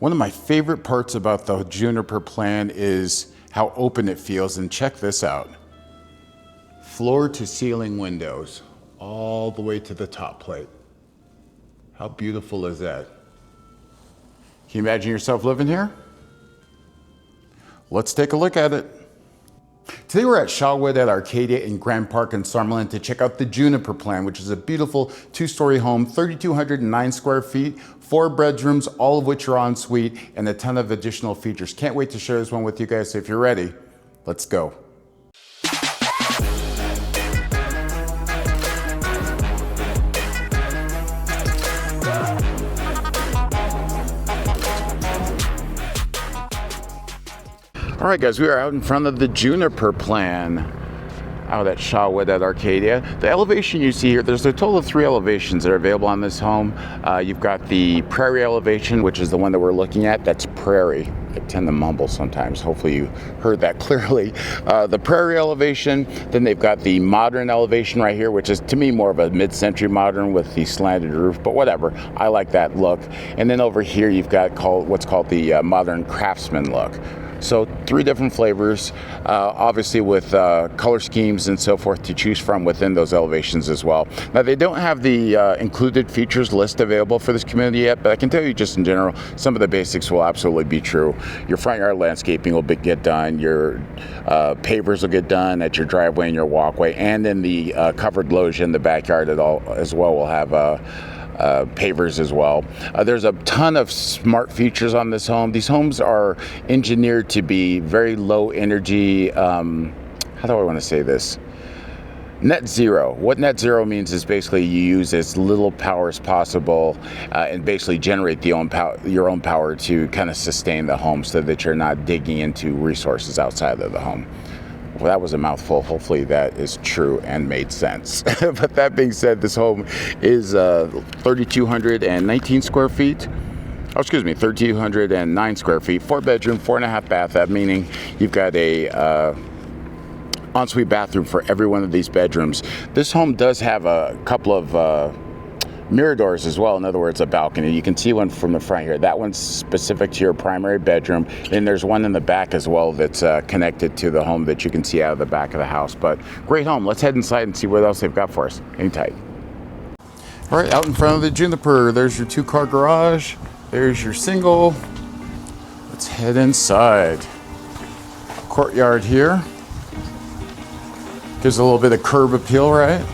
One of my favorite parts about the Juniper plan is how open it feels, and check this out. Floor to ceiling windows, all the way to the top plate. How beautiful is that? Can you imagine yourself living here? Let's take a look at it. Today we're at Shawood at Arcadia in Grand Park in Summerlin to check out the Juniper plan, which is a beautiful two-story home, 3,209 square feet, 4 bedrooms, all of which are en suite, and a ton of additional features. Can't wait to share this one with you guys, so if you're ready, let's go. All right, guys, we are out in front of the Juniper plan out at Shawood at Arcadia. The elevation you see here, there's a total of 3 elevations that are available on this home. You've got the prairie elevation, which is the one that we're looking at. That's prairie. I tend to mumble sometimes. Hopefully you heard that clearly. The prairie elevation, then they've got the modern elevation right here, which is to me more of a mid-century modern with the slanted roof, but whatever. I like that look. And then over here you've got what's called the modern craftsman look. So 3 different flavors, obviously with color schemes and so forth to choose from within those elevations as well. Now they don't have the included features list available for this community yet, but I can tell you just in general, some of the basics will absolutely be true. Your front yard landscaping will get done, your pavers will get done at your driveway and your walkway, and in the covered loggia in the backyard as well will have pavers as well. There's a ton of smart features on this home. These homes are engineered to be very low energy, how do I want to say this? Net zero. What net zero means is basically you use as little power as possible and basically generate your own power to kind of sustain the home so that you're not digging into resources outside of the home. Well, that was a mouthful. Hopefully that is true and made sense. But that being said, this home is 3,219 square feet. Oh, excuse me, 3,209 square feet, 4 bedroom, 4.5 bath. That meaning you've got a ensuite bathroom for every one of these bedrooms. This home does have a couple of miradors as well. In other words, a balcony. You can see one from the front here. That one's specific to your primary bedroom. And there's one in the back as well that's connected to the home that you can see out of the back of the house. But great home. Let's head inside and see what else they've got for us. Hang tight. All right, out in front of the Juniper, there's your 2-car garage. There's your single. Let's head inside. Courtyard here. Gives a little bit of curb appeal, right?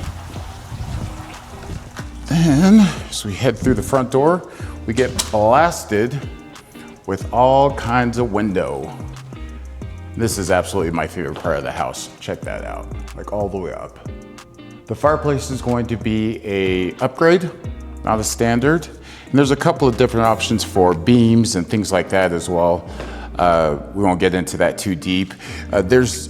And as we head through the front door, we get blasted with all kinds of window. This is absolutely my favorite part of the house. Check that out, like all the way up. The fireplace is going to be a upgrade, not a standard. And there's a couple of different options for beams and things like that as well. We won't get into that too deep. There's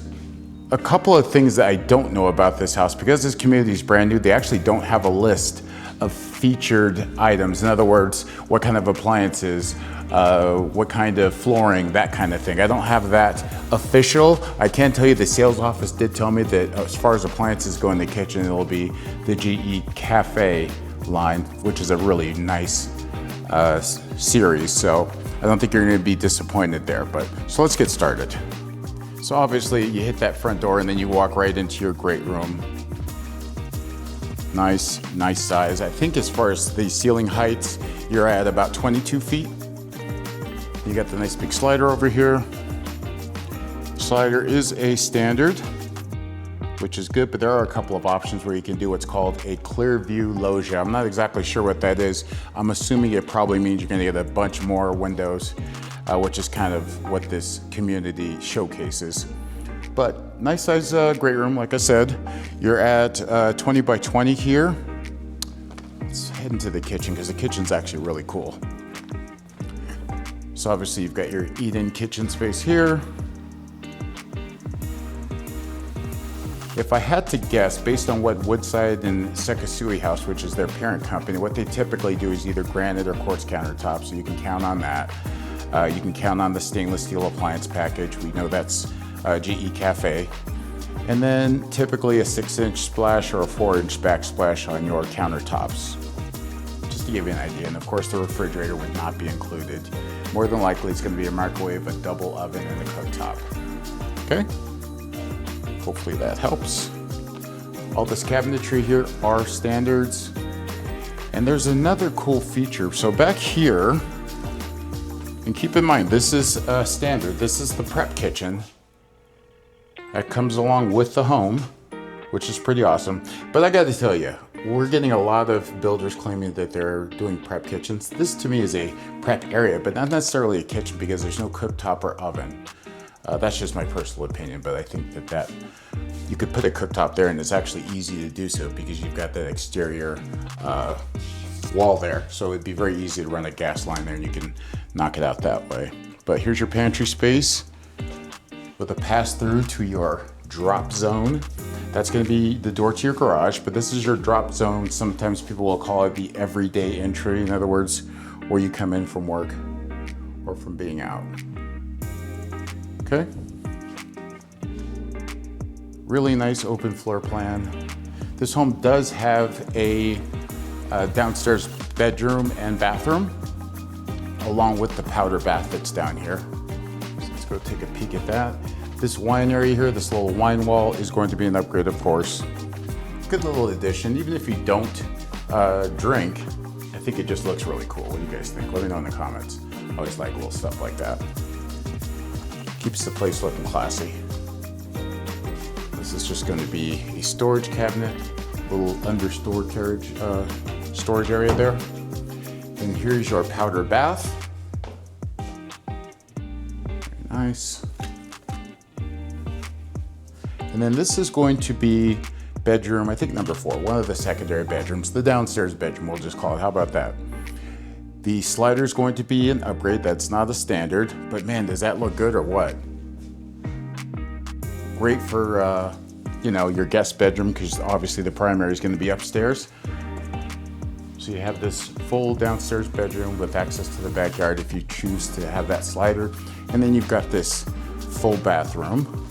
a couple of things that I don't know about this house. Because this community is brand new, they actually don't have a list of featured items. In other words, what kind of appliances, what kind of flooring, that kind of thing. I don't have that official. I can tell you the sales office did tell me that as far as appliances go in the kitchen, it'll be the GE Cafe line, which is a really nice series. So I don't think you're gonna be disappointed there, so let's get started. So obviously you hit that front door and then you walk right into your great room. Nice size. I think as far as the ceiling heights, you're at about 22 feet. You got the nice big slider over here. Slider is a standard, which is good, but there are a couple of options where you can do what's called a clear view loggia. I'm not exactly sure what that is. I'm assuming it probably means you're gonna get a bunch more windows, which is kind of what this community showcases. But nice size great room, like I said. You're at 20 by 20 here. Let's head into the kitchen because the kitchen's actually really cool. So obviously you've got your eat-in kitchen space here. If I had to guess, based on what Woodside and Sekisui House, which is their parent company, what they typically do is either granite or quartz countertops, so you can count on that. You can count on the stainless steel appliance package. We know that's GE Cafe. And then typically a 6-inch splash or a 4-inch backsplash on your countertops. Just to give you an idea. And of course, the refrigerator would not be included. More than likely, it's going to be a microwave, a double oven, and a cooktop. Okay? Hopefully that helps. All this cabinetry here are standards. And there's another cool feature. So back here, and keep in mind, this is standard. This is the prep kitchen that comes along with the home, which is pretty awesome. But I got to tell you, we're getting a lot of builders claiming that they're doing prep kitchens. This to me is a prep area, but not necessarily a kitchen because there's no cooktop or oven. That's just my personal opinion, but I think that you could put a cooktop there and it's actually easy to do so because you've got that exterior wall there. So it'd be very easy to run a gas line there and you can knock it out that way. But here's your pantry space with a pass through to your drop zone. That's going to be the door to your garage, but this is your drop zone. Sometimes people will call it the everyday entry. In other words, where you come in from work or from being out. Okay. Really nice open floor plan. This home does have a downstairs bedroom and bathroom, along with the powder bath that's down here. So let's go take a peek at that. This wine area here, this little wine wall, is going to be an upgrade, of course. Good little addition. Even if you don't drink, I think it just looks really cool. What do you guys think? Let me know in the comments. I always like little stuff like that. Keeps the place looking classy. This is just going to be a storage cabinet, little understored carriage storage area there. And here's your powder bath. Very nice. And then this is going to be bedroom, I think number 4, one of the secondary bedrooms, the downstairs bedroom, we'll just call it. How about that? The slider is going to be an upgrade. That's not a standard, but man, does that look good or what? Great for, you know, your guest bedroom, because obviously the primary is going to be upstairs. So you have this full downstairs bedroom with access to the backyard if you choose to have that slider. And then you've got this full bathroom.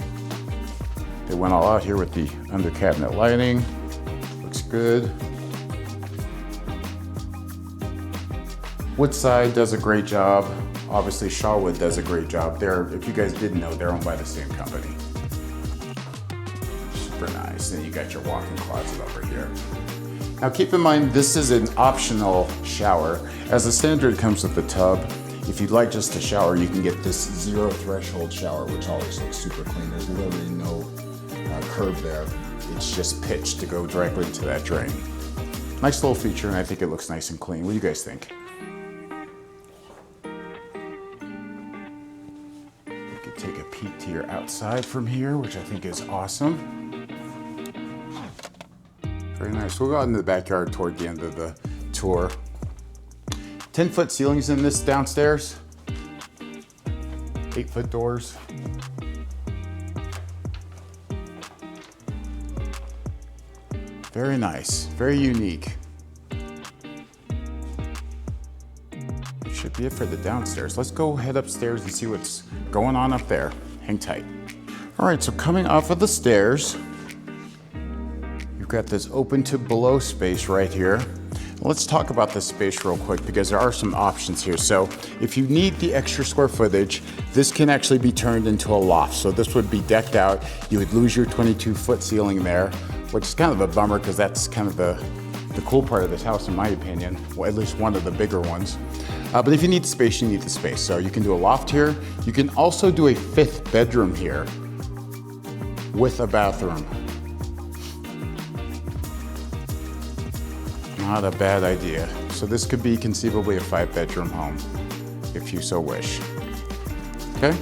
They went all out here with the under cabinet lighting. Looks good. Woodside does a great job. Obviously Shawood does a great job. If you guys didn't know, they're owned by the same company. Super nice. Then you got your walk-in closet over here. Now keep in mind, this is an optional shower. As a standard, it comes with the tub. If you'd like just a shower, you can get this zero threshold shower, which always looks super clean. There's literally no curb there. It's just pitched to go directly into that drain. Nice little feature, and I think it looks nice and clean. What do you guys think? You can take a peek to your outside from here, which I think is awesome. Very nice. We'll go out into the backyard toward the end of the tour. 10-foot ceilings in this downstairs. 8-foot doors. Very nice, very unique. That should be it for the downstairs. Let's go head upstairs and see what's going on up there. Hang tight. All right, so coming off of the stairs, you've got this open to below space right here. Let's talk about this space real quick because there are some options here. So if you need the extra square footage, this can actually be turned into a loft. So this would be decked out. You would lose your 22-foot ceiling there, which is kind of a bummer because that's kind of the cool part of this house, in my opinion. Well, at least one of the bigger ones. But if you need the space, you need the space. So you can do a loft here. You can also do a 5th bedroom here with a bathroom. Not a bad idea. So this could be conceivably a 5-bedroom home, if you so wish. Okay?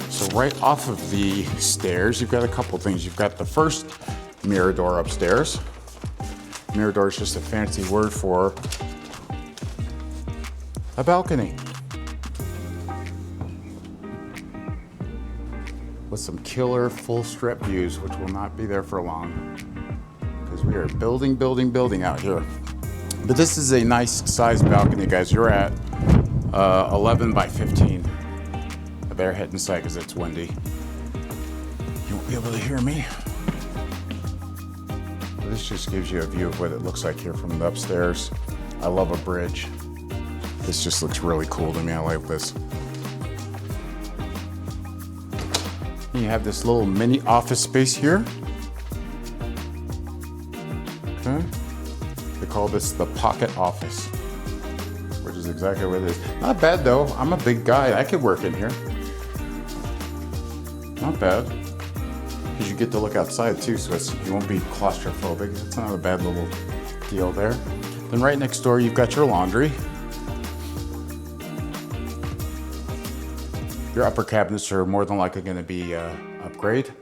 So right off of the stairs, you've got a couple things. You've got the first mirror door upstairs. Mirror door is just a fancy word for a balcony. With some killer full strip views, which will not be there for long. Because we are building out here. But this is a nice sized balcony, guys. You're at 11 by 15. I better head inside because it's windy. You won't be able to hear me. This just gives you a view of what it looks like here from the upstairs. I love a bridge. This just looks really cool to me. I like this. You have this little mini office space here. Okay. They call this the pocket office, which is exactly what it is. Not bad though. I'm a big guy. I could work in here. Not bad. Because you get to look outside too, so you won't be claustrophobic. That's not a bad little deal there. Then right next door, you've got your laundry. Your upper cabinets are more than likely going to be upgrade.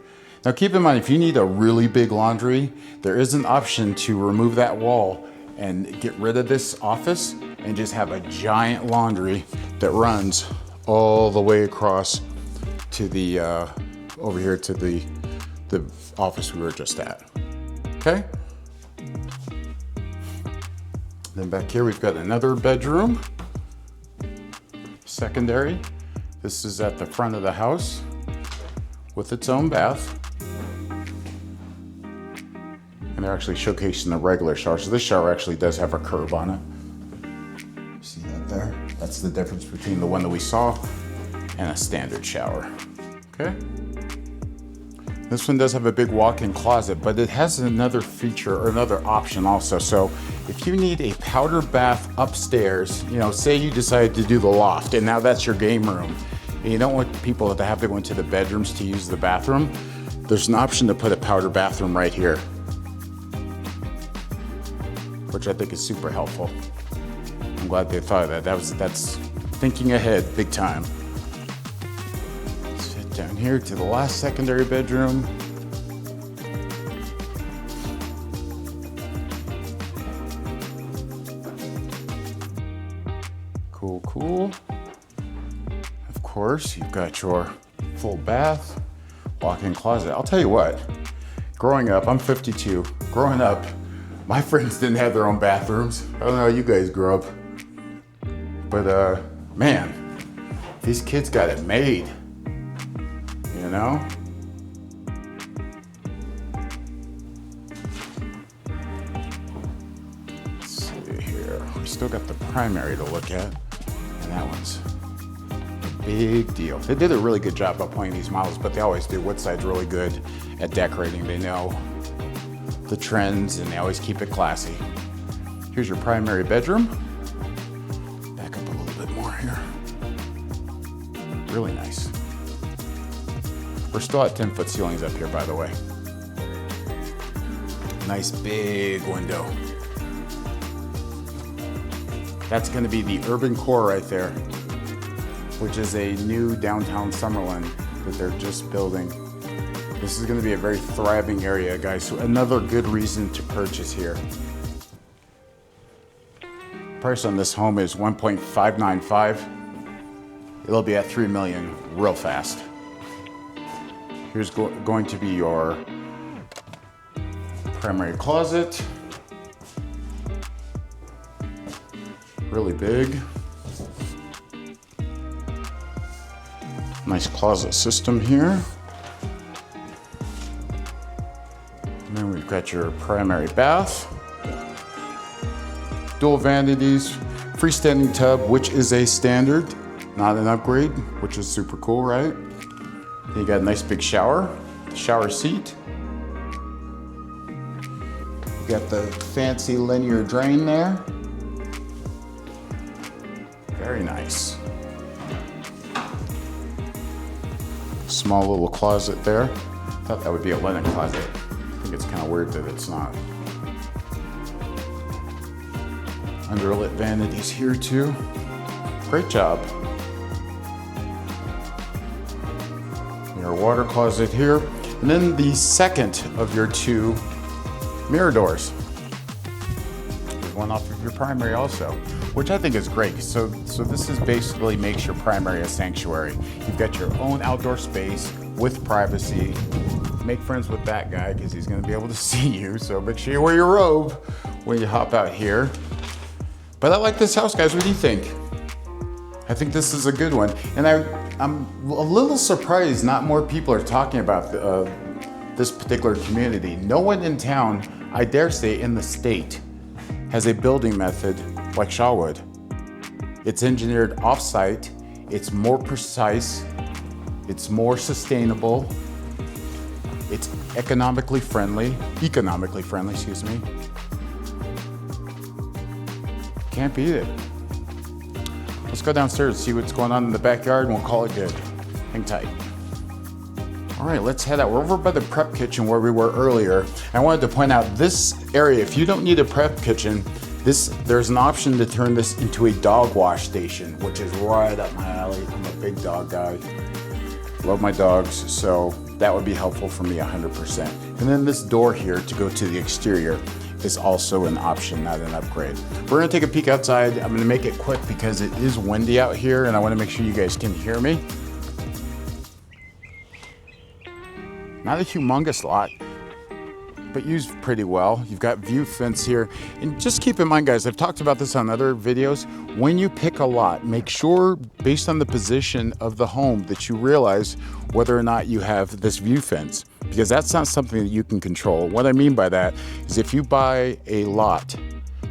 Now keep in mind, if you need a really big laundry, there is an option to remove that wall and get rid of this office and just have a giant laundry that runs all the way across to the, over here to the office we were just at, okay? Then back here, we've got another bedroom, secondary. This is at the front of the house with its own bath. And they're actually showcasing the regular shower. So this shower actually does have a curve on it. See that there? That's the difference between the one that we saw and a standard shower, okay? This one does have a big walk-in closet, but it has another feature or another option also. So if you need a powder bath upstairs, you know, say you decided to do the loft and now that's your game room, and you don't want people to have to go into the bedrooms to use the bathroom, there's an option to put a powder bathroom right here, which I think is super helpful. I'm glad they thought of that. That's thinking ahead big time. Let's head down here to the last secondary bedroom. Cool, cool. Of course, you've got your full bath, walk-in closet. I'll tell you what, growing up, I'm 52, growing up, my friends didn't have their own bathrooms. I don't know how you guys grew up, but man, these kids got it made, you know? Let's see here, we still got the primary to look at, and that one's big deal. They did a really good job of playing these models, but they always do. Woodside's really good at decorating. They know the trends and they always keep it classy. Here's your primary bedroom. Back up a little bit more here. Really nice. We're still at 10-foot ceilings up here, by the way. Nice big window. That's going to be the urban core right there, which is a new downtown Summerlin that they're just building. This is going to be a very thriving area, guys, so another good reason to purchase here. Price on this home is $1.595. It'll be at $3 million real fast. Here's going to be your primary closet. Really big. Nice closet system here. And then we've got your primary bath. Dual vanities, freestanding tub, which is a standard, not an upgrade, which is super cool, right? Then you got a nice big shower, the shower seat. You got the fancy linear drain there. Very nice. Small little closet there. Thought that would be a linen closet. I think it's kind of weird that it's not. Underlit vanities here too. Great job. Your water closet here. And then the second of your two miradors. There's one off of your primary also, which I think is great. So this is basically makes your primary a sanctuary. You've got your own outdoor space with privacy. Make friends with that guy because he's gonna be able to see you. So make sure you wear your robe when you hop out here. But I like this house, guys. What do you think? I think this is a good one. And I'm a little surprised not more people are talking about this particular community. No one in town I dare say, in the state, has a building method like Shawood. It's engineered off-site, it's more precise, it's more sustainable, it's economically friendly, excuse me. Can't beat it. Let's go downstairs and see what's going on in the backyard and we'll call it good. Hang tight. All right, let's head out. We're over by the prep kitchen where we were earlier. I wanted to point out this area, if you don't need a prep kitchen, there's an option to turn this into a dog wash station, which is right up my alley. I'm a big dog guy. Love my dogs, so that would be helpful for me 100%. And then this door here to go to the exterior is also an option, not an upgrade. We're gonna take a peek outside. I'm gonna make it quick because it is windy out here and I wanna make sure you guys can hear me. Not a humongous lot, but used pretty well. You've got view fence here. And just keep in mind, guys, I've talked about this on other videos. When you pick a lot, make sure based on the position of the home that you realize whether or not you have this view fence, because that's not something that you can control. What I mean by that is if you buy a lot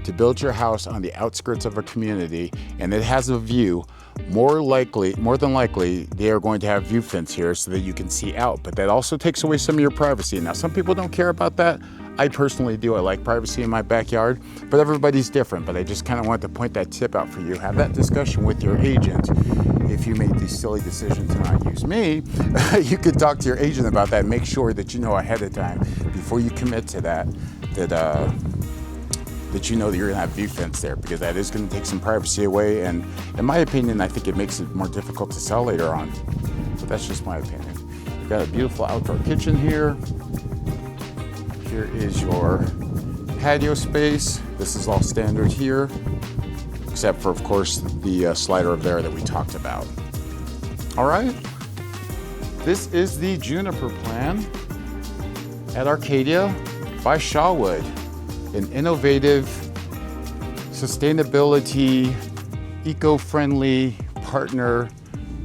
to build your house on the outskirts of a community and it has a view, more than likely, they are going to have view fence here so that you can see out, but that also takes away some of your privacy. Now, some people don't care about that. I personally do. I like privacy in my backyard, but everybody's different. But I just kind of wanted to point that tip out for you. Have that discussion with your agent. If you made the silly decision to not use me, you could talk to your agent about that and make sure that you know ahead of time before you commit to that you know that you're gonna have view fence there, because that is gonna take some privacy away, and in my opinion, I think it makes it more difficult to sell later on. But that's just my opinion. You've got a beautiful outdoor kitchen here. Here is your patio space. This is all standard here, except for, of course, the slider over there that we talked about. All right, this is the Juniper plan at Arcadia by Shawood. An innovative, sustainability, eco-friendly partner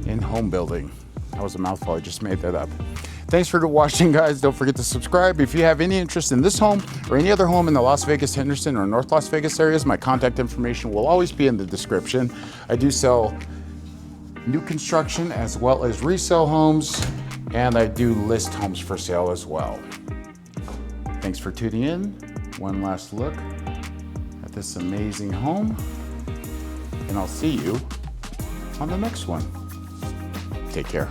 in home building. That was a mouthful, I just made that up. Thanks for watching, guys. Don't forget to subscribe. If you have any interest in this home or any other home in the Las Vegas, Henderson, or North Las Vegas areas, my contact information will always be in the description. I do sell new construction as well as resale homes, and I do list homes for sale as well. Thanks for tuning in. One last look at this amazing home, and I'll see you on the next one. Take care.